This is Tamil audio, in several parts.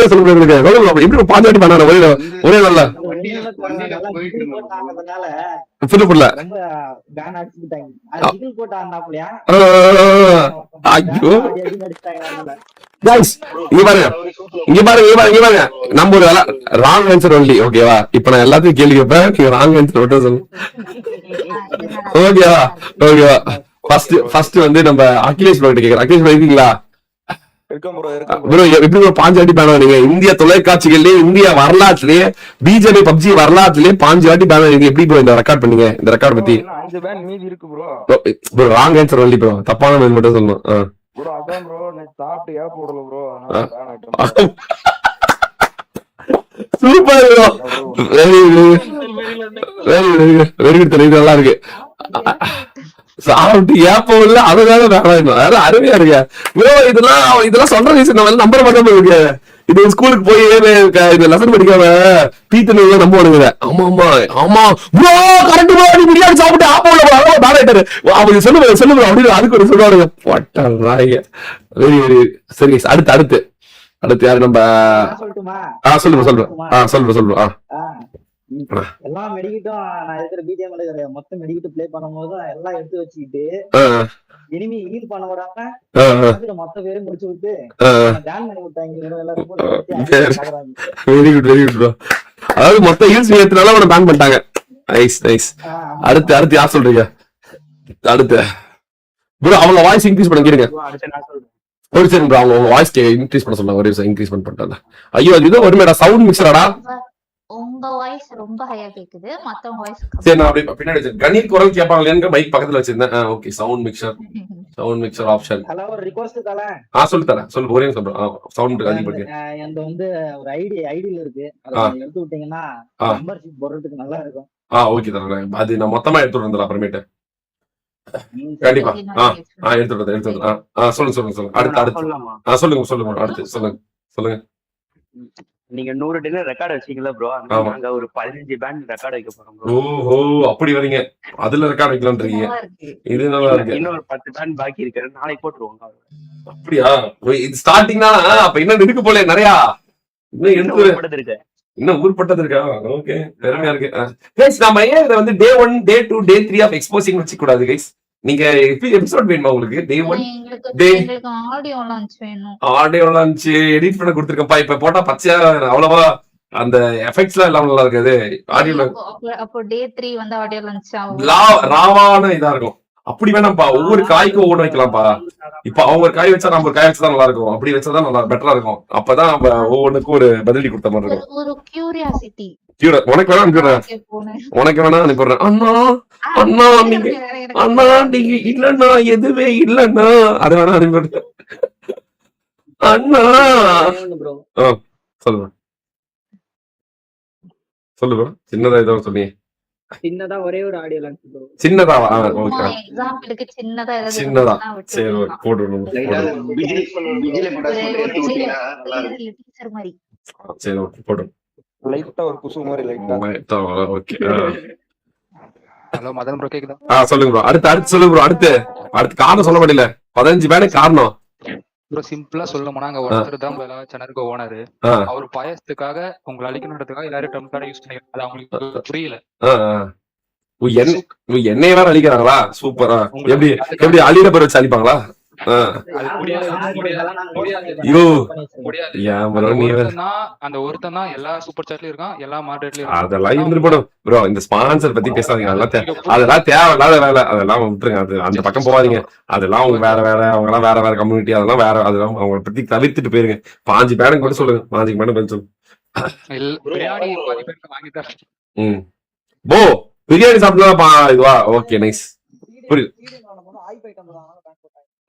எப்படி பாஞ்சாட்டி பண்ண ஒரே நல்ல நம்ம ஒரு ராங் ஆன்சர் ஒன்லி ஓகேவா. இப்ப நான் எல்லாத்தையும் கேள்வி கேட்பேன், நீங்க ராங் ஆன்சர் மட்டும் சொல்லுங்க ஓகேவா. ஓகேவா ஃபர்ஸ்ட் வந்து நம்ம அகிலேஷ் ப்ரோ கிட்ட கேக்குறேன். அகிலேஷ் ப்ரோ இருக்கீங்களா? எப்படி பாஞ்சாட்டி பேன் நீங்க இந்திய தொலைக்காட்சிகள்லயே இந்தியா வரலாற்றுலயே பிஜேபி பப்ஜி வரலாற்றுலயே 5 வாட்டி பேன் நீங்க எப்படி ப்ரோ இந்த ரெக்கார்ட் பண்ணீங்க? இந்த ரெக்கார்ட் பத்தி ராங் ஆன்சர் ஒன்லி ப்ரோ, தப்பான பதில் மட்டும் சொல்லணும். சூப்பர் ப்ரோ, வெரி குட் தெரியுது, நல்லா இருக்கு. சாப்பிட்டு ஏப்பம் இல்ல அதனால அருமையா இருக்க ப்ரோ. இதெல்லாம் சொல்ற ரீசன் நம்ம நம்பர் மட்டும் போய் இது ஸ்கூலுக்கு போய் இது லெசன் படிக்காம பீத்தனை நம்ப வருங்க. ஆமா ஆமா ஆமா ப்ரோ கரெக்ட் ப்ரோ, நீ பிரியாணி சாப்பிட்டு ஆப்பம் பாடாயிட்டாரு அவங்க சொல்லுங்க அப்படின்னு அதுக்கு ஒரு சொல்லுவாருங்க. போட்டாங்க வெரி வெரி சரி. அடுத்து யாரு நம்ம சொல்லுங்க. எல்லாம் மெடிக்கிட்டும் நான் இருக்கிற பிஜிஎம் மொத்தம் மெடிக்கிட்டு பிளே பண்ணும்போது எல்லாம் எடுத்து வச்சுக்கிட்டு இனிமே ஹீல் பண்ண விடாம மொத்த பேரும் முடிச்சு விட்டு ஜாயின் பண்ணி விட்டாங்க. Very good very good bro. அதாவது மொத்த ஹீல்ஸ் ஏத்துனால அவனை பேன் பண்ணிட்டாங்க. Nice nice. அடுத்து யார் சொல்றீங்க? அடுத்து ப்ரோ அவங்க வாய்ஸ் இன்க்ரீஸ் பண்ணிக்கிறீங்க. ஒரு சரி ப்ரோ அவங்க வாய்ஸ் இன்க்ரீஸ் பண்ண சொன்னாங்க. ஒரு இன்க்ரீஸ் பண்ணிட்டாங்க. ஐயோ இது ஒரு மேடா சவுண்ட் மிக்சராடா. உங்க வாய்ஸ் ரொம்ப ஹையா கேக்குது, மத்தவங்க வாய்ஸ் சரி. நான் அப்படியே பின்னாடி வச்சிருக்கேன். கணீர் குரல் கேட்பாங்களேன்னு மைக் பக்கத்துல வச்சிருந்தேன். Okay sound mixer option. Hello ஒரு ரிக்வெஸ்ட் தரேன். சொல்லு தரேன். சொல்லு ஒரே சொல்றேன். சவுண்ட் அதிகப்படுங்க. என்கிட்ட வந்து ஒரு ஐடியில இருக்கு, அதை எடுத்து விட்டீங்கன்னா மெம்பர்ஷிப் போடுறதுக்கு நல்லா இருக்கும். ஓகே தரேன். அது நான் மொத்தமா எடுத்துட்டு வந்துடலாம் அப்புறமேட்டு. கண்டிப்பா எடுத்துட்டு சொல்லுங்க. அடுத்து சொல்லுங்க. அடுத்து சொல்லுங்க. நீங்க 100 டின்னர் ரெக்கார்ட் வச்சீங்களா ப்ரோ? நாங்க ஒரு 15 பேண்ட் ரெக்கார்ட் வைக்க போறோம் ப்ரோ. ஓஹோ அப்படி வரீங்க, அதுல ரெக்கார்ட் வைக்கலாம்ன்றீங்க. இது நல்லா இருக்கு. இன்னொரு 10 பேண்ட் பாக்கி இருக்கு, நாளைக்கு போட்டுருவோம். அப்படியா? இது ஸ்டார்டிங் தானா? அப்ப இன்னும் இருக்கு போல நிறைய. இன்னும் ஊர்பட்டது இருக்கா? ஓகே பெருமையா இருக்கு. நம்ம ஏன் இதை வந்து Day 1 Day 2 Day 3 of exposing வச்சு கூடாது கைஸ்? நீங்க எபிசோட் வேணுமா உங்களுக்கு? Day 1 ஆடியோ லான்ச் எடிட் பண்ண கொடுத்துருக்கப்பா. இப்ப போட்டா பச்சையா அவ்வளவா அந்த எஃபெக்ட்ஸ் எல்லாம் இல்லாம நல்லா இருக்காது. ஆடியோ அப்போ Day 3 வந்து ஆடியோ லான்ச் ராவான இதா இருக்கும். அப்படி வேணாம்ப்பா, ஒவ்வொரு காய்க்கும் ஒவ்வொன்று வைக்கலாம்ப்பா. இப்ப அவங்க ஒரு காய் வச்சா நம்ம ஒரு காய் வச்சா நல்லா இருக்கும். அப்படி வச்சாதான் நல்லா பெட்டரா இருக்கும். அப்பதான் நம்ம ஒவ்வொன்றுக்கும் ஒரு பதிலடி கொடுத்த மாதிரி இருக்கும். ஒரு கியூரியாசிட்டி. உனக்கு வேணா அனுப்பிடுறேன். அண்ணா நீங்க இல்லன்னா எதுவே இல்லன்னா அது வேணா அனுப்பிடுறேன். அண்ணா சொல்லுங்க. சின்னதா ஏதோ சொன்னீங்க. சின்னதா ஒரே ஒரு ஆடியோ லான்ச் ப்ரோ. சின்னதாவா? ஓகே எக்ஸாம்பிளுக்கு சின்னதா சரி போடுறோம். டீச்சர் மாதிரி சரி போடுறோம். லைட்டா ஒரு குசு மாதிரி லைட்டா. ஓகே. ஹலோ மதன் ப்ரோ கேக்குதா? சொல்லுங்க ப்ரோ. அடுத்து சொல்லுங்க ப்ரோ. அடுத்து காரணம் சொல்ல மாட்டீங்களா? 15 பேனே காரணம் ப்ரோ சிம்பிளா சொல்லணும்னா அங்க ஒருத்தர் தான் சேனலுக்கு ஓனர். அவர் பயத்துக்காக உங்களை அழிக்கணுன்றதுக்காக எல்லாரும் ட்ரம்ப் கார்டை யூஸ் பண்ணிக்கிறாங்க. அது அவங்களுக்கு புரியல. என்னைய வேற அழிக்கிறாங்களா? சூப்பரா. எப்படி அழியிற பேர் வச்சு அழிப்பாங்களா? அந்த ஒருத்தன் தான் எல்லா சூப்பர் சாட்லயும் இருக்கான், எல்லா மார்க்கெட்லயும். அதெல்லாம் இருந்துட்டு ப்ரோ. இந்த ஸ்பான்சர் பத்தி பேசாதீங்க. அதெல்லாம் தேவையில்லாத வேலை. அதெல்லாம் விட்டுருங்க. அது அந்த பக்கம் போவாதீங்க. அதெல்லாம் அவங்க வேற அவங்க எல்லாம் வேற கம்யூனிட்டி. அதெல்லாம் அதெல்லாம் அவங்க பத்தி தவிர்த்துட்டு போயிருங்க. 5 பேனுக்கு மட்டும் சொல்லுங்க. 5 பேனுக்கு பதில் சொல்லுங்க. போ பிரியாணி சாப்பிட்டா இதுவா? Okay nice. புரியுது.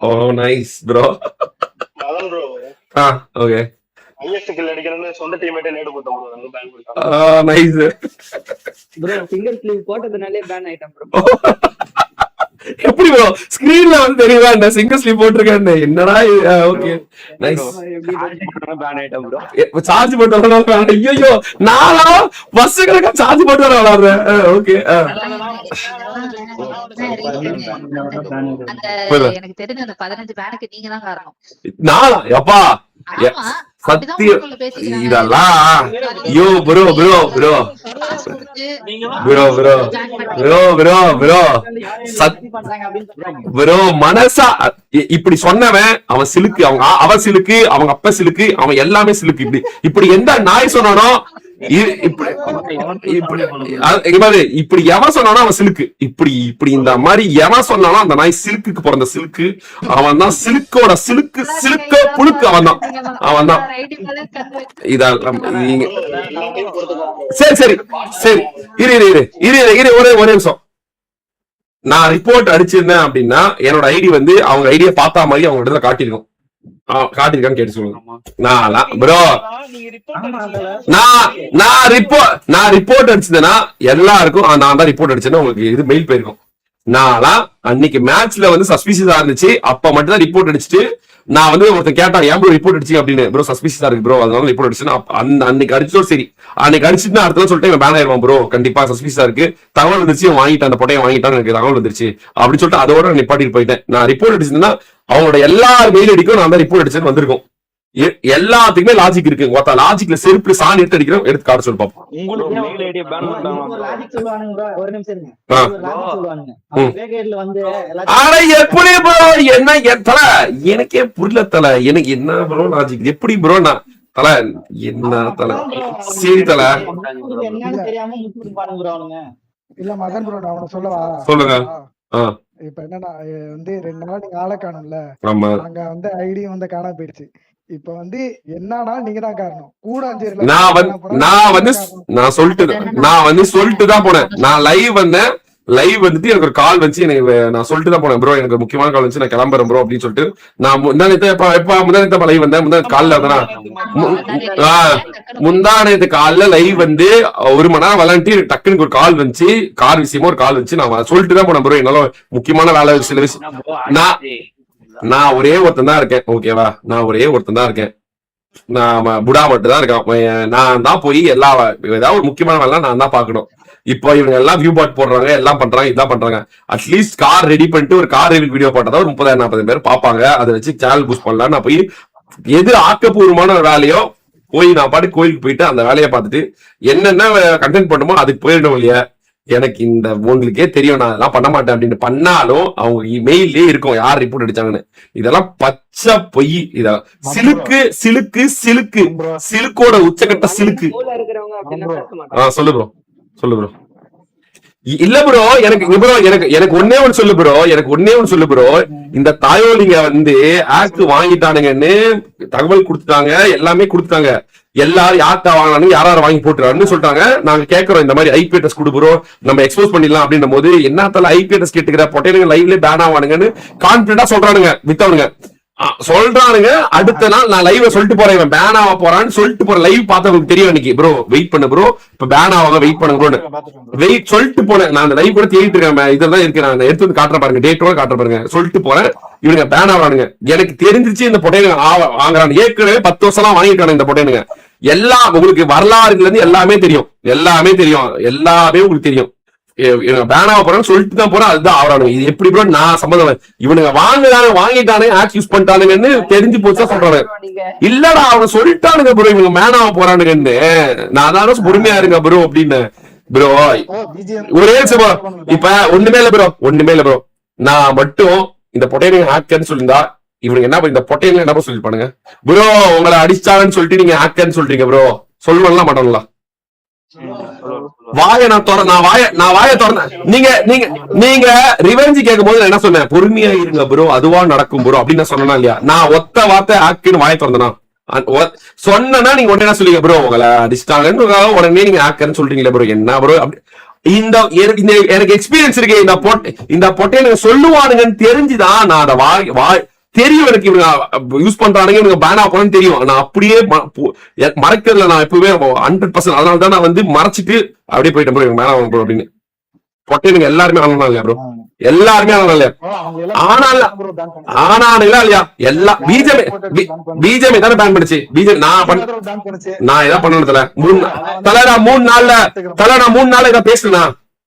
Oh nice bro. Madan bro. Okay. Highest kill அடிக்கறன்னு சொந்த டீம்மேட்டே நேடு போட்டோம் ப்ரோ. நம்ம பேன் பண்ணிட்டாங்க. Nice bro. ஃபிங்கர் ஸ்லீவ் போட்டதனாலே பேன் ஆயிட்டேன் ப்ரோ. எப்படி ப்ரோ ஸ்கிரீன்ல வந்து தெரியுதா இந்த சிங்கிள் ஸ்லீப் போட்டுருக்கேன்னு? என்னடா okay nice. Ban item bro. Charge போட்டு வரலாம். ஐயோ நானா பஸ் கணக்கா சார்ஜ் போட்டு வர விளையாடுறேன். ஓகே. எனக்கு தெரிஞ்ச அந்த 15 பேனுக்கு நீங்க தான் காரணம். நானா? எப்பா சத்தியம் இதெல்லாம் yo bro bro bro bro bro bro bro bro bro மனசா இப்படி சொன்னவன் அவன் சிலுக்கு, அவன் சிலுக்கு, அவங்க அப்பா சிலுக்கு, அவன் எல்லாமே சிலுக்கு. இப்படி எந்த நாய் சொன்னானோ இப்படி எவன் சொன்னானோ அவன் சிலுக்கு. இப்படி இந்த மாதிரி எவன் சொன்னானோ அந்த நாய் சிலுக்கு பிறந்த சிலுக்கு. அவன் தான் சிலுக்கோட சிலுக்கு சிலுக்க புழுக்கு. அவன் தான் இதெல்லாம். சரி சரி சரி இரு ஒரே நிமிஷம். நான் ரிப்போர்ட் அடிச்சிருந்தேன் அப்படின்னா என்னோட ஐடி வந்து அவங்க ஐடியா பார்த்தா மாதிரி அவங்க இடத்துல காட்டிருக்கும். காட்டிருக்கான்னு கேட்டு சொல்லுங்க ப்ரோ. நான் ரிப்போர்ட் அடிச்சதுன்னா எல்லாருக்கும் நான் தான் ரிப்போர்ட் அடிச்சேன்னா உங்களுக்கு இது மெயில் போயிருக்கும். நான் அன்னைக்கு மேட்ச்ல வந்து சஸ்பீசியஸா இருந்துச்சு, அப்ப மட்டும் தான் ரிப்போர்ட் அடிச்சுட்டு நான் வந்து ஒருத்தன் கேட்டான் ஏன் ப்ரோ ரிப்போர்ட் அடிச்சு அப்படின்னு. ப்ரோ சஸ்பீசியஸா இருக்கு ப்ரோ அதனால ரிப்போர்ட் அடிச்சு அன்னைக்கு அடிச்சோம். சரி அன்னைக்கு அடிச்சுட்டு அடுத்த சொல்லிட்டு பேன் ஆயிருவான் ப்ரோ கண்டிப்பா சஸ்பீசியஸா இருக்கு, தகவல் வந்துருச்சு வாங்கிட்டான், அந்த பொட்டையை வாங்கிட்டான், எனக்கு தகவல் வந்துருச்சு அப்படின்னு சொல்லிட்டு அதோட நிப்பாட்டிட்டு போயிட்டேன். நான் ரிப்போர்ட் அடிச்சிருந்தா அவங்களோட எல்லா மெயில் அடிக்கும் நான் தான் ரிப்போர்ட் அடிச்சுன்னு வந்திருக்கும். எல்லாத்துக்குமே லாஜிக் இருக்கு. ஒருத்தா லாஜிக்ல செருப்பு சாணி எடுத்து அடிக்கிறோம், எடுத்து காட்ட சொல்லி பார்ப்போம். ஆனா எப்படி ப்ரோ என்ன தல எனக்கே புரியல தல, எனக்கு என்ன ப்ரோ லாஜிக் எப்படி ப்ரோ நான் தல என்ன தல. சரி தல இல்ல மதன் ப்ரோ நான் சொல்லவா? சொல்லுங்க. இப்ப என்னன்னா வந்து 2 நாள் நீங்க ஆளை காணும்ல, அங்க வந்து ஐடி வந்து காணாம போயிடுச்சு. இப்ப வந்து என்னன்னா நீங்க தான் காரணம். கூட நான் சொல்லிட்டு தான் போனேன். நான் லைவ் வந்துட்டு எனக்கு ஒரு கால் வந்துச்சு, எனக்கு நான் சொல்லிட்டு தான் போனேன் ப்ரோ எனக்கு முக்கியமான கால் வந்துச்சு நான் கிளம்புறேன் ப்ரோ அப்படின்னு சொல்லிட்டு. நான் முந்தானத்தை லைவ் வந்தேன், காலைல முந்தானத்து காலைல லைவ் வந்து 1 மணி நேரம் விளையாண்டு டக்குனுக்கு ஒரு கால் வந்துச்சு, கார் விஷயமா ஒரு கால் வந்துச்சு. நான் சொல்லிட்டு தான் போனேன் ப்ரோ என்னால முக்கியமான வேலை சில விஷயம். நான் ஒரே ஒருத்தன் தான் இருக்கேன் ஓகேவா, நான் ஒரே ஒருத்தன் தான் இருக்கேன், நான் புடா மட்டும் தான் இருக்கேன். நான் தான் போய் ஏதாவது ஒரு முக்கியமான வேலை நான் தான் பாக்கணும். இப்போ இவங்க எல்லாம் வியூ பாட் போடுறாங்க, எல்லாம் பண்றாங்க, இதான் பண்றாங்க. அட்லீஸ்ட் கார் ரெடி பண்ணிட்டு ஒரு கார் ரிவ்யூ வீடியோ போட்டா ஒரு 30,000-40,000 பேர் பாப்பாங்க. அதை வச்சு சேனல் பூஸ்ட் பண்ணலாம். நான் போய் எது ஆக்கப்பூர்வமான வேலையோ போய் நான் பாட்டு கோயிலுக்கு போயிட்டு அந்த வேலையை பார்த்துட்டு என்னென்ன கண்டென்ட் பண்ணுமோ அதுக்கு போயிடணும் இல்லையா. எனக்கு இந்த உங்களுக்கே தெரியும் நான் அதெல்லாம் பண்ண மாட்டேன் அப்படின்னு பண்ணாலும் அவங்க மெயிலே இருக்கும் யார் ரிப்போர்ட் அடிச்சாங்கன்னு. இதெல்லாம் பச்சை பொய். இத சிலுக்கு சிலுக்கு சிலுக்கு சிலுக்கோட உச்சகட்ட சிலுக்கு. சொல்லு ப்ரோ சொல்லு ப்ரோ. இல்ல ப்ரோ எனக்கு ஒன்னே ஒன்னு சொல்லு ப்ரோ, இந்த தாயோலிங்க வந்து ஆக்ட் வாங்கிட்டானுங்கன்னு தகவல் கொடுத்துட்டாங்க, எல்லாமே கொடுத்துட்டாங்க. எல்லாரும் யார்கிட்ட வாங்கினாலும் யாரும் வாங்கி போட்டுறாருன்னு சொல்லிட்டாங்க. நாங்க கேட்கறோம் இந்த மாதிரி ஐபி அட்ரஸ் கொடு ப்ரோ நம்ம எக்ஸ்போஸ் பண்ணிடலாம் அப்படின்ற போது என்னத்தால ஐபி அட்ரஸ் கேட்டுக்கிற பொட்டையில லைவ்ல பேன் ஆவானுங்கன்னு கான்பிடண்டா சொல்றானுங்க வித்தவனுங்க சொல்றானுங்க. அடுத்த நாள் நான் லைவ் சொல்லிட்டு போறேன் இவன் பேன் ஆக போறான்னு சொல்லிட்டு போறேன். லைவ் பார்த்தவங்களுக்கு தெரியும் இன்னைக்கு ப்ரோ வெயிட் பண்ணு ப்ரோ இப்ப பேன் ஆவாங்க வெயிட் பண்ணுங்க ப்ரோன்னு வெயிட் சொல்லிட்டு போனேன். நான் அந்த லைவ் கூட தேடிட்டு இருக்கேன், இதெல்லாம் இருக்கு நான் எடுத்து வந்து காட்டுற பாருங்க, டேட்டோட காட்டுற பாருங்க. சொல்லிட்டு போறேன் இவனுங்க பேன் ஆவானுங்க. எனக்கு தெரிஞ்சிருச்சு இந்த பொட்டையனுங்க வாங்குறாங்க. ஏற்கனவே 10 வருஷம் எல்லாம் வாங்கிருக்காங்க இந்த பொட்டையனுங்க. எல்லாம் உங்களுக்கு வரலாறுல இருந்து எல்லாமே தெரியும், எல்லாமே உங்களுக்கு தெரியும். பேனாவ போறேன்னு சொல்லிட்டு தான் போறேன், அதுதான் ஆவறானுங்க. இது எப்படி ப்ரோ நான் சம்பந்தம் இவனுங்க வாங்கிட்டானே ஆக்ட் யூஸ் பண்ணிட்டானுங்கன்னு தெரிஞ்சு போச்சா சொல்றாங்க. இல்லடா அவங்க சொல்லிட்டானுங்க ப்ரோ இவங்க பேனாவ போறானுங்கன்னு. நான் தான் பொறுமையா இருங்க ப்ரோ அப்படின்னு. ப்ரோ ஒரே இப்ப ஒண்ணுமே இல்ல ப்ரோ நான் மட்டும் இந்த பொட்டையனுங்க ஹேக்கர்னு சொல்லியிருந்தா இவனுங்க என்ன இந்த பொட்டையனுங்க என்ன சொல்லிருப்பானுங்க ப்ரோ உங்களை அடிச்சாங்கன்னு சொல்லிட்டு நீங்க ஹேக்கர்னு சொல்றீங்க ப்ரோ சொல்லுவாங்களா மாட்டாங்களா? நான் வாய திறந்தேன். நீங்க ரிவெஞ்ச் கேட்கும் போது என்ன சொன்னேன், பொறுமையா இருங்க ப்ரோ அதுவா நடக்கும் ப்ரோ அப்படின்னு சொன்னா இல்லையா? நான் ஒத்த வார்த்தை ஆக்குன்னு வாய திறந்தனா சொன்னா நீங்க உடனே என்ன சொல்லுங்க ப்ரோ உங்களை அடிச்சிட்டாங்கன்னு உடனே நீங்க ஆக்கன்னு சொல்றீங்களா ப்ரோ என்ன ப்ரோ இந்த எனக்கு எக்ஸ்பீரியன்ஸ் இருக்கு. இந்த பொட்டையை சொல்லுவானுங்கன்னு தெரிஞ்சுதான் நான் அதை தெரியும். எனக்கு இவங்க யூஸ் பண்றானுங்க இவங்க பேனா போனு தெரியும். நான் அப்படியே மறைக்கிறதுல நான் எப்பவுமே 100%. அதனால தான் நான் வந்து மறைச்சிட்டு அப்படியே போயிட்டேன் ப்ரோ இவங்க மேல ப்ரோ அப்படின்னு. பொட்டையனுங்க எல்லாருமே ஆனா இல்லையா ப்ரோ? எல்லாருமே ஆனா இல்லையா? ஆனானுங்களா இல்லையா? எல்லா பிஜேபி தானே பேன் பண்ணுச்சு. பிஜேபி நான் எதாவது பண்ணதுல 3 நாள்ல ஏதாவது பேசுனா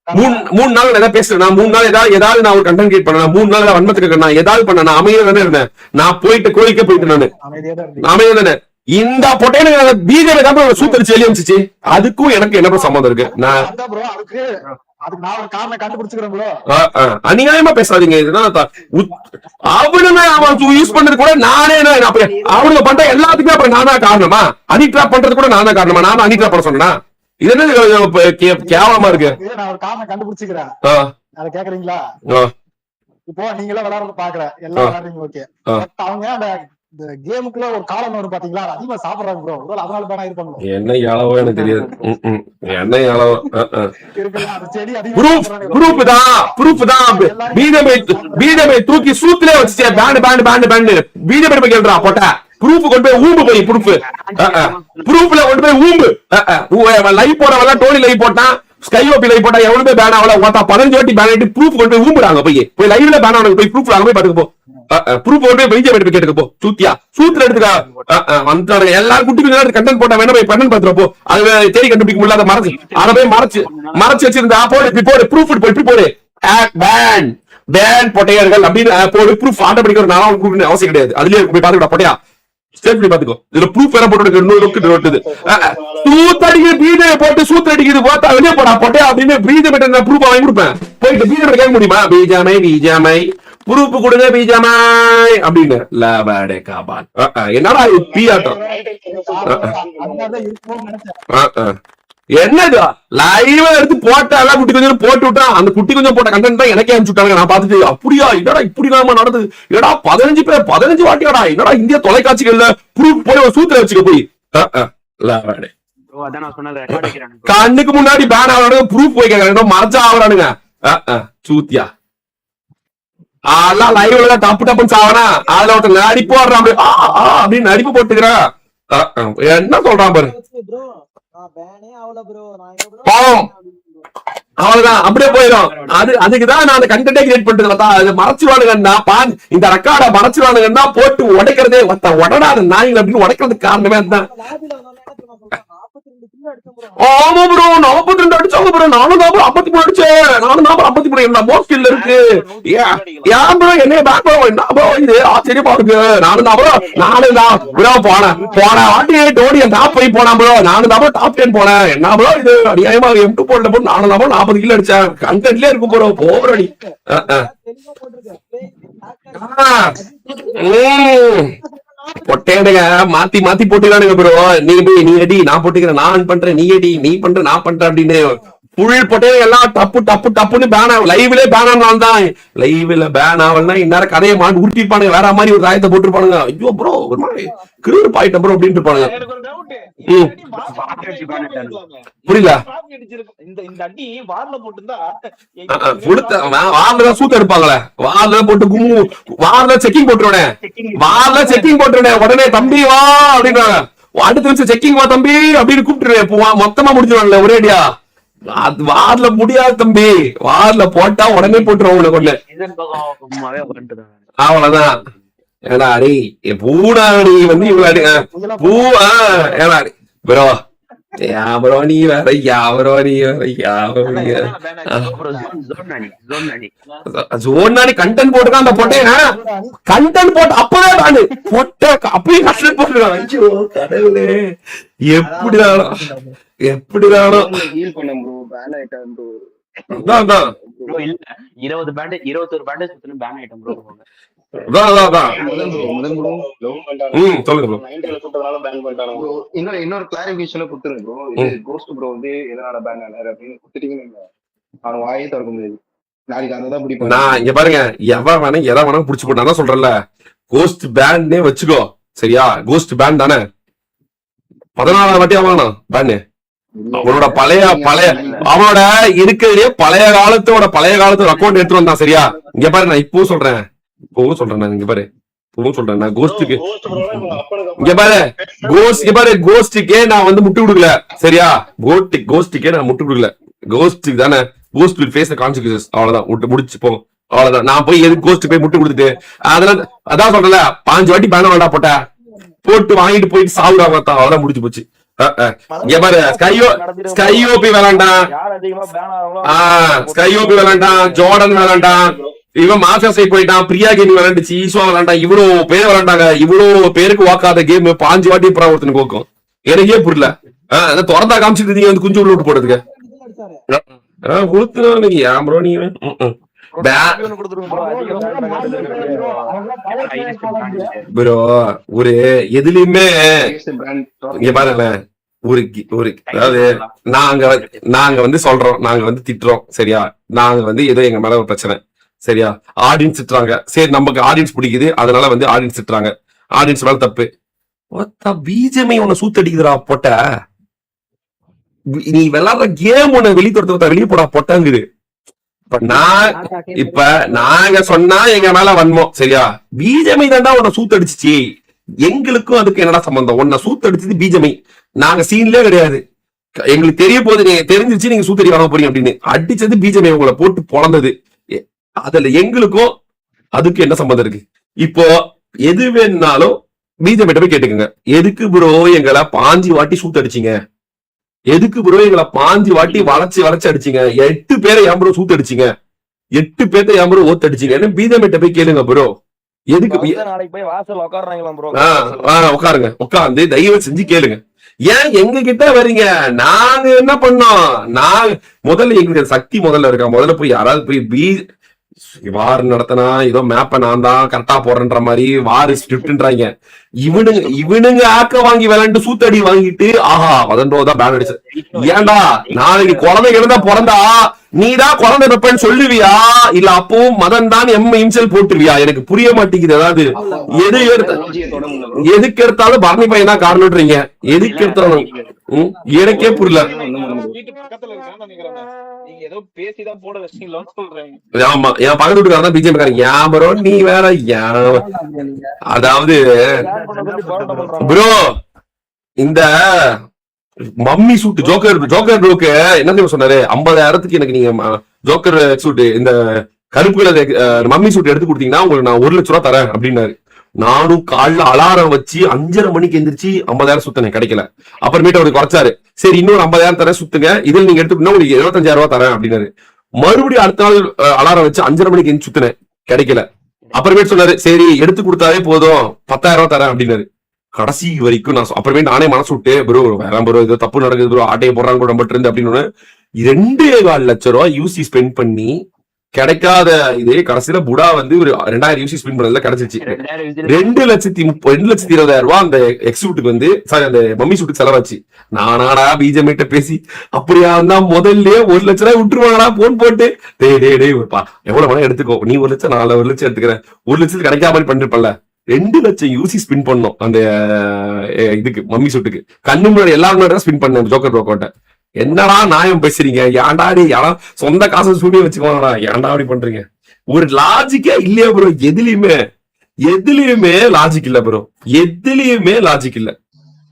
3 நாள் ஏதாவது பேசுறேன். 3 நாள் ஏதாவது நான் ஒரு கண்டென்ட் கிரியேட் பண்ணேன். 3 நாள் வன்மத்துக்கு நான் ஏதாவது பண்ண நான் அமைதியா தானே இருந்தேன். நான் போயிட்டு கோயிலுக்கே போயிட்டு நானு அமைதியா தானே. இந்த பொட்டையில பிஜேபி தான் சூத்தரிச்சு வெளியே வந்துச்சு. அதுக்கும் எனக்கு என்ன சம்பந்தம் இருக்கு? நான் நான் ஒரு காரணம் கண்டுபிடிச்சுக்கிறேன் ப்ரோ. அநியாயமா பேசாதீங்க. இதுதான் அவனுமே அவன் யூஸ் பண்றது கூட நானே அவனுங்க பண்ற எல்லாத்துக்குமே அப்புறம் நானா காரணமா? அனிட்ராப் பண்றது கூட நானா காரணமா? நானும் அனிட்ராப் பண்ண சொன்னா இது என்ன கேவலமா இருக்கு? நான் ஒரு காரணம் கண்டுபிடிச்சுக்கிறேன், அதை கேக்குறீங்களா? இப்போ நீங்களே விளையாடுறது பாக்குறேன், எல்லாம் விளையாடுறீங்க, ஓகே. அவங்க அந்த கேமுக்குள்ள ஒரு காலம் வரும் பாத்தீங்களா, அதிகமா சாப்பிடுறாங்க ப்ரோ, அதனால பேனா இருப்பாங்க. என்ன அளவோ எனக்கு தெரியாது. என்ன அளவோ பிஜேபி தூக்கி சூத்திலே வச்சு pant pant pant pant BJP கேள்றா போட்ட ப்ரூஃப் கொண்டு போய் ஊம்பு போய் ப்ரூஃப்ல கொண்டு போய் ஊம்பு லைவ் போறவங்க டோனி லைவ் போட்டான், ஸ்கை ஓபி லைவ் போட்டா எவனுமே பேன் ஆகல. 15 வாட்டி பேன் ஆயிட்டு ப்ரூஃப் கொண்டு போய் ஊம்புறாங்க. போய் லைவ்ல பேன் ஆனது போய் ப்ரூஃப் போய் பாத்துக்கு போ. ப்ரூஃப் கொண்டு போய் பிஜேபி கேட்டுக்க போ. சூத்தியா சூத்துல எடுத்துக்கா வந்து எல்லாரும் குட்டி குட்டி கண்டென்ட் போட்டா வேணா போய் பண்ணு பாத்துறப்போ. அது தேடி கண்டுபிடிக்க முடியல, அதை மறைச்சு அதை போய் மறைச்சு வச்சிருந்தா போடு. இப்படி போடு ப்ரூஃப் இப்படி போடு பேன் பேன் பொட்டையர்கள் அப்படின்னு போடு. ப்ரூஃப் ஆட்டோமேட்டிக்கா ஒரு நாள் அவசியம் கிடையாது. அதுலயே போய் பாத்துக்கிட்டா பொட்டையா ஸ்டேட் பண்ணி பாத்துக்கோ. இதுல ப்ரூஃப் வேற போட்டு இன்னொரு சூத்தடிக்கு பிஜேபி போட்டு சூத்தடிக்குது போட்டா வெளியே போடா பொட்டையா அப்படின்னு பிஜேபி ப்ரூஃப் வாங்கி கொடுப்பேன். போயிட்டு பிஜேபி கேட்க முடியுமா? பிஜேபி ப்ரூஃப் கொடுங்க பிஜேபி அப்படின்னு என்னடா பி ஆட்டம் என்னது லைவ் எடுத்து போட்டா எல்லாம் குட்டி கொஞ்சம் போட்டு விட்டா அந்த குட்டி கொஞ்சம் போட்ட கண்டென்ட் தான் எனக்கே அனுப்பிச்சு விட்டாங்க. நான் பார்த்துட்டு அப்படியா என்னடா இப்படி நாம நடந்தது, என்னடா 15 வாட்டியாடா என்னடா இந்திய தொலைக்காட்சிகள்ல ப்ரூஃப் போய் ஒரு சூத்திர வச்சுக்க போய் கண்ணுக்கு முன்னாடி பேன் ஆகிறானுங்க, ப்ரூஃப் போய் கேட்கறாங்க, மறைச்சா ஆகிறானுங்க. சூத்தியா அதெல்லாம் லைவ்ல டப்பு டப்புன்னு சாவனா அதுல ஒருத்தர் நடிப்பு வர்றான் அப்படின்னு நடிப்பு போட்டுக்கிறான். என்ன சொல்றான் பாரு, அவ்வளவுதான் அப்படியே போயிடும். அதுக்குதான் நான் அந்த கண்டென்ட்டே கிரியேட் பண்றது. மறைச்சுவானுங்கன்னா இந்த ரெக்கார்டை மறைச்சுவானுங்கன்னா போட்டு உடைக்கிறதே உடனாத நாய்கள் அப்படின்னு உடைக்கிறதுக்கு காரணமே அதுதான். ஆமா ப்ரோ 42 அடிச்சாங்க ப்ரோ. நானும் தான் 53 அடிச்சேன். நானும் தான் 53 என்ன மோஸ்ட் இல்ல இருக்கு. ஏன் ப்ரோ என்னைய பேக் ப்ரோ என்ன ப்ரோ இது ஆச்சரியமா இருக்கு. நானும் தான் ப்ரோ போன வாட்டி டோனி டாப் 5 போனா ப்ரோ. நானும் தான் டாப் 10 போனேன். என்ன ப்ரோ இது அநியாயமா M2 போல்ல போட்டு நானும் தான் 40 கிலோ அடிச்சேன். கண்டென்ட்லயே இருக்கும் ப்ரோ போர் அடி. பொட்டையடுங்க மாத்தி மாத்தி போட்டுக்கானுங்க ப்ரோ. நீ போய் நீ அடி நான் போட்டுக்கிறேன், நான் பண்றேன் நீ அடி நீ பண்ற நான் பண்றேன் அப்படின்னு புல் பொட்டையங்க எல்லாம் டப்பு டப்பு டப்புன்னு பேன் ஆகும். லைவ்ல பேன் ஆனாலும் தான் லைவ்ல பேன் ஆகலன்னா இந்நேரம் கதையை மாண்டு உருட்டிருப்பானுங்க, வேற மாதிரி ஒரு ராயத்தை போட்டுருப்பானுங்க. ஐயோ ப்ரோ ஒரு மாதிரி கிரீர் பாயிட்ட ப்ரோ அப்படின்னு இருப்பானுங்க. புரியல வார்ல சூத்த எடுப்பாங்களே, வார்ல போட்டு கும்மு வார்ல செக்கிங் போட்டுருவேன், வார்ல செக்கிங் போட்டுருவேன். உடனே தம்பி வா அப்படின்றாங்க, அடுத்த நிமிஷம் செக்கிங் வா தம்பி அப்படின்னு கூப்பிட்டுருவேன். மொத்தமா முடிச்சிருவாங்கல்ல ஒரேடியா. அது வார்ல முடியாது தம்பி, வார்ல போட்டா உடனே போட்டுருவாங்க கொண்டு. அவ்வளவுதான். ஏடா அடி பூடாடி வந்து இவ்வளவு பூ ஏடா ப்ரோ ப்ரோ நீ வேற யாவரோ நீ வேற ஜோன்னாடி கண்டென்ட் போட்டுதான் அந்த பொட்டையா கண்டென்ட் போட்டு அப்பவே வாடு பொட்டை அப்பயும் கண்டென்ட் போட்டுருக்கான். ஐயோ கடவுளே எப்படிதானோ எப்படிதானோ. அதான் 20 பேண்ட் 21 பேண்ட் சுத்தின பேன் ஐட்டம் ப்ரோ. இன்னொரு கிளாரிபிகேஷன் கொடுத்துருங்க ப்ரோ. இது கோஸ்ட் ப்ரோ வந்து எதனால பேன் ஆனாரு அப்படின்னு கொடுத்துட்டீங்கன்னு அவன் வாயே திறக்க முடியாது. நாளைக்கு அதான் பிடிப்பேன் நான். இங்க பாருங்க எவன் வேணா எதை வேணா புடிச்சு போட்டான் தான் சொல்றேன்ல. கோஸ்ட் பேண்டே வச்சுக்கோ சரியா, கோஸ்ட் பேண்ட் தானே 14 வாட்டியா வாங்கணும் பேண்டு. அவனோட பழைய அவனோட இருக்கிறதே பழைய காலத்தோட அக்கௌண்ட் எடுத்துட்டு வந்தான் சரியா. இங்க பாரு நான் இப்பவும் சொல்றேன் நான் இங்க பாரு இப்பவும் சொல்றேன் நான் கோஸ்டுக்கு இங்க பாரு கோஸ்டுக்கே நான் வந்து முட்டு கொடுக்கல சரியா. கோஸ்டுக்கே நான் முட்டு கொடுக்கல. கோஸ்டுக்கு தானே ghost will face the consequences. அவ்வளவுதான் முடிச்சு போ. அவ்வளவுதான். நான் போய் எதுக்கு கோஸ்ட் போய் முட்டு கொடுத்துட்டு அதெல்லாம் அதான் சொல்றேன்ல 5 வாட்டி பேன வேண்டா போட்ட போட்டு வாங்கிட்டு போயிட்டு சாவுடா பார்த்தா அவ்வளவுதான் முடிச்சு போச்சு. இங்க பாரு ஸ்கையோபி விளாண்டான், ஸ்கையோபி விளாண்டான், ஜோர்டன் விளாண்டான், இவன் மாஃபியா சைட் போயிட்டான், பிரியா கேம் விளையாண்டுச்சு, ஈஸ்வா விளையாண்டான், இவ்வளவு பேர் விளையாண்டாங்க, இவ்வளவு பேருக்கு வாக்காத கேம் 5 வாட்டி அப்புறம் ஒருத்தனுக்கு ஓக்கும். எனக்கே புரியல. திறந்தா காமிச்சிட்டு நீங்க வந்து குஞ்சு உள்ள விட்டு போடுறதுக்கு கொடுத்துனா ஏன் ப்ரோ நீங்க ப்ரோ ஒரு எதுலயுமே இங்க பாருங்களேன், ஒரு அதாவது நாங்க வந்து சொல்றோம், நாங்க வந்து திட்டுறோம் சரியா, நாங்க வந்து ஏதோ எங்க மேல ஒரு பிரச்சனை சரியா, ஆடியன்ஸ் திட்டுறாங்க, சரி நமக்கு ஆடியன்ஸ் பிடிக்குது அதனால வந்து ஆடியன்ஸ் திட்டுறாங்க, ஆடியன்ஸ் மேல தப்பு. பிஜேபி உன்னை சூத்தடிக்குதுடா பொட்ட, நீ விளையாடுற கேம் உன்னை வெளியே போடா பொட்டாங்குது. இப்ப நாங்க சொன்னா எங்க மேல வன்மோம் சரியா, பிஜேபி தாண்டா உன்னை சூத்தடிச்சிச்சு, எங்களுக்கும் அதுக்கு என்னடா சம்பந்தம், உன்னை சூத்தடிச்சது பிஜேபி, நாங்க சீன்லயே கிடையாது, எங்களுக்கு தெரிய போது, நீங்க தெரிஞ்சிச்சு நீங்க சூத்தடி வாங்க போறீங்க அப்படின்னு, அடிச்சது பிஜேபி உங்களை போட்டு பொழந்தது, அதுல எங்களுக்கும் அதுக்கு என்ன சம்பந்தம் இருக்கு? இப்போ எது வேணாலும் பிஜேபி போய் கேட்டுக்கங்க, எதுக்கு ப்ரோ எங்களை 5 வாட்டி சூத்தடிச்சிங்க, எதுக்கு ப்ரோ எங்களை 5 வாட்டி வளைச்சு அடிச்சிங்க, 8 பேரை ஏன் ப்ரோ சூத்தடிச்சிங்க, 8 பேர்த்த ஏன் ப்ரோ ஓத்தடிச்சிங்க, பிஜேபி போய் கேளுங்க ப்ரோ. எதுக்கு நாளைக்கு போய் வாசல் உட்காருறாங்களா ப்ரோ? உட்காருங்க, உட்கார்ந்து தயவு செஞ்சு கேளுங்க. ஏன் எங்க கிட்ட வரீங்க? நாங்க என்ன பண்ணோம்? நான் முதல்ல எங்களுக்கு சக்தி முதல்ல இருக்கா, முதல்ல போய் யாராவது போய் வார் நடத்தினா ஏதோ மேப்ப நான் தான் கரெக்டா போறேன்ற மாதிரி வார் ஸ்கிரிப்ட்ன்றாங்க. இவனுங்க ஆக்க வாங்கி விளையாண்டு சூத்தடி வாங்கிட்டு ஆஹா வதன்றோதான் பேன் அடிச்சு. ஏன்டா நாளைக்கு குழந்தைங்க இருந்தா பிறந்தா நீதான் குழந்தை பெப்பன்னு சொல்லுவியா, இல்ல அப்பவும் மதன் தான் இன்சல் போட்டுருவியா? எனக்கு புரிய மாட்டேங்குது. அதாவது எதுக்கு எடுத்தாலும் பரணி பையன் தான் காரணம்ன்றீங்க, எதுக்கு எடுத்தாலும் எனக்கே புரியல. ஆமா என் பக்கத்து வீட்டுக்காரன் பிஜேபி காரங்க, ஏன் ப்ரோ நீ வேற அதாவது ப்ரோ இந்த மம்மி சூட் ஜோக்கர் ப்ரோக்கு என்ன தெரியுமா சொன்னாரு, 50,000க்கு எனக்கு நீங்க ஜோக்கர் சூட் இந்த கருப்பு கலர் மம்மி சூட் எடுத்து கொடுத்தீங்கன்னா உங்களுக்கு நான் 1 லட்சம் ரூபா தரேன் அப்படின்னாரு. நானும் காலைல அலாரம் வச்சு 5:30 மணிக்கு எந்திரிச்சு 50,000 சுத்தினேன், கிடைக்கல. அப்புறமேட்டு அவருக்கு குறைச்சாரு, சரி இன்னொரு 50,000 தரேன் சுத்துங்க, இதில் நீங்க எடுத்துக்கிட்டா உங்களுக்கு 75,000 ரூபாய் தரேன் அப்படின்னாரு. மறுபடியும் அடுத்த நாள் அலாரம் வச்சு 5:30 மணிக்கு எந்திரிச்சு சுத்தினேன், கிடைக்கல. அப்புறமேட்டு சொன்னாரு சரி எடுத்து கொடுத்தாலே போதும் 10,000 ரூபாய் தரேன் அப்படின்னாரு. கடைசி வரைக்கும் நான் அப்புறமேட்டு நானே மனசு விட்டு ப்ரோ வேற ப்ரோ ஏதோ தப்பு நடக்குது ப்ரோ, ஆட்டையை போடுறாங்க கூட நம்பிட்டு இருந்து அப்படின்னு 2.25 லட்சம் ரூபாய் யூசி ஸ்பெண்ட் பண்ணி கிடைக்காத இது கடைசியில புடா வந்து ஒரு 2000 யூசி ஸ்பெண்ட் பண்ணதுல கிடைச்சிச்சு. 2,20,000 ரூபாய் அந்த எக்ஸூட்டுக்கு வந்து சாரி அந்த மம்மி சூட்டுக்கு செலவாச்சு. நானாடா பிஜேபி பேசி அப்படியா இருந்தா முதல்ல 1 லட்சம் ரூபாய் விட்டுருவாங்கடா போன் போட்டு டே எவ்வளவு வேணா எடுத்துக்கோ, நீ 1 லட்சம் நான் 1 லட்சம் எடுத்துக்கிறேன், 1 லட்சத்துக்கு கிடைக்காம மாதிரி பண்ணிருப்பல. 2 லட்சம் யூசி ஸ்பின் பண்ணோம் அந்த இதுக்கு மம்மி சூட்டுக்கு. கண்ணு முன்னாடி எல்லாரும் ஸ்பின் பண்ணேன் ஜோக்கர் ப்ரோக்கோட்ட. என்னடா நியாயம் பேசுறீங்க, ஏன்டாடி யாரா சொந்த காசை சூடிய வச்சுக்கோங்கடா, ஏன்டா அப்படி பண்றீங்க? ஒரு லாஜிக்கே இல்லையா ப்ரோ? எதுலயுமே லாஜிக் இல்ல ப்ரோ, எதுலயுமே லாஜிக் இல்ல.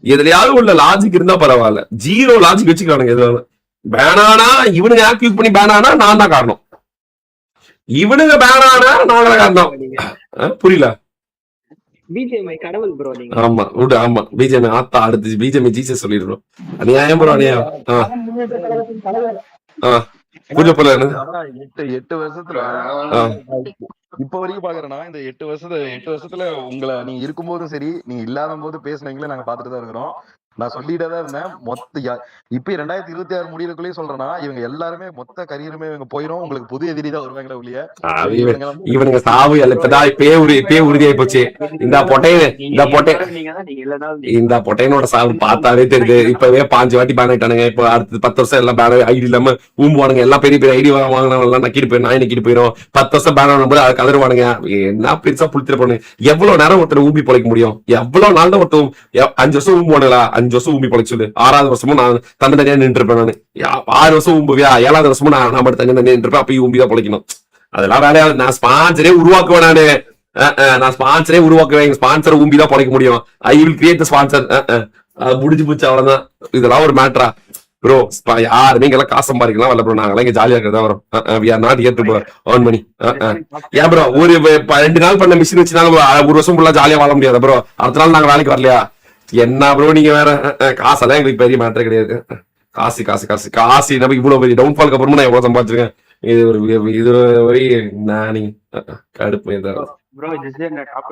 எதுலயாவது உள்ள லாஜிக் இருந்தா பரவாயில்ல, 0 லாஜிக் வச்சுக்கிறானுங்க. எதுனால பேனானா இவனுங்க ஆக்டிவ் பண்ணி பேனானா நான் தான் காரணம், இவனுங்க பேனானா நாங்கள காரணம். புரியல? பிஜேபி கடவுள் ப்ரோ நீங்க. ஆமா விடு, ஆமா பிஜேபி ஆத்தா அடுத்து பிஜேபி ஜீசஸ் சொல்லிடுறோம். அநியாயம் ப்ரோ அநியாயம். பூஜை போல 8 வருஷத்துல இப்ப வரைக்கும் பாக்குறேன்னா இந்த 8 வருஷத்துல உங்களை நீங்க இருக்கும்போதும் சரி நீங்க இல்லாத போது பேசுனீங்களே நாங்க பாத்துட்டு தான் இருக்கிறோம். நான் சொல்லிட்டே தான் இருந்தேன். இப்ப 2026 முடியறதுக்குள்ளேயே சொல்றேன்னா இவங்க எல்லாருமே மொத்த கரியருமே இவங்க போயிடும், உங்களுக்கு புது எதிரி தான் வருவாங்களே ஒழிய இவனுங்க சாவு இப்பதான் இப்பே உறுதியாயி போச்சு. இந்த பொட்டையனோட சாவு பார்த்தாலே தெரியுது. இப்பவே 5 வாட்டி பேன் ஆயிட்டானுங்க. இப்ப அடுத்து 10 வருஷம் எல்லாம் பேன் ஐடி இல்லாம ஊம்புவானுங்க. எல்லாம் பெரிய ஐடி வாங்கினவங்க எல்லாம் நக்கிட்டு போயிடும், நாய் நக்கிட்டு போயிடும். 10 வருஷம் பேன் ஆகும்போது அதை கதருவானுங்க. என்ன பெருசா புளித்திர போனு. எவ்வளவு நேரம் ஒருத்தர் ஊம்பி பொழைக்க முடியும்? எவ்வளவு நாள் தான் ஒருத்தர் 5 வருஷம் ஊம்புவானுங்களா? 5 வருஷம் ஊம்பி பொழைச்சு சொல்லு. 6வது வருஷமும் நான் தனியா நின்று இருப்பேன். நானு 6 வருஷம் ஊம்புவியா? 7வது வருஷமும் நான் மட்டும் தனியா நின்று இருப்பேன். அப்பயும் ஊம்பிதான் பொழைக்கணும். அதெல்லாம் வேலையா? நான் ஸ்பான்சரே உருவாக்குவேன். நான் ஸ்பான்சரே உருவாக்குவேன். ஸ்பான்சர் ஊம்பிதான் பொழைக்க முடியும். I will create the sponsor. முடிஞ்சு போச்சு, அவ்வளவுதான். இதெல்லாம் ஒரு மேட்டரா ப்ரோ? யாருமே இங்கெல்லாம் காசு சம்பாதிக்கலாம் வரல ப்ரோ. நாங்கெல்லாம் இங்க ஜாலியா இருக்கிறதா வரும். we are not here to earn money. ஏன் ப்ரோ ஒரு 2 நாள் பண்ண மிஷின் வச்சு நாங்க 1 வருஷம் ஃபுல்லா ஜாலியா வாழ முடியாது ப்ரோ? அடுத்த நாள் நாங்க வேலைக்கு வரலையா? என்ன ப்ரோ நீங்க வேற? காசெல்லாம் எங்களுக்கு பெரிய மேட்டரே கிடையாது. காசு நம்ம இவ்வளவு பெரிய டவுன்ஃபால்க்கு அப்புறமா நான் எவ்வளவு சம்பாதிச்சிருக்கேன். இது ஒரு இது ஒரு வரி நான் கடுப்பு bro this is the top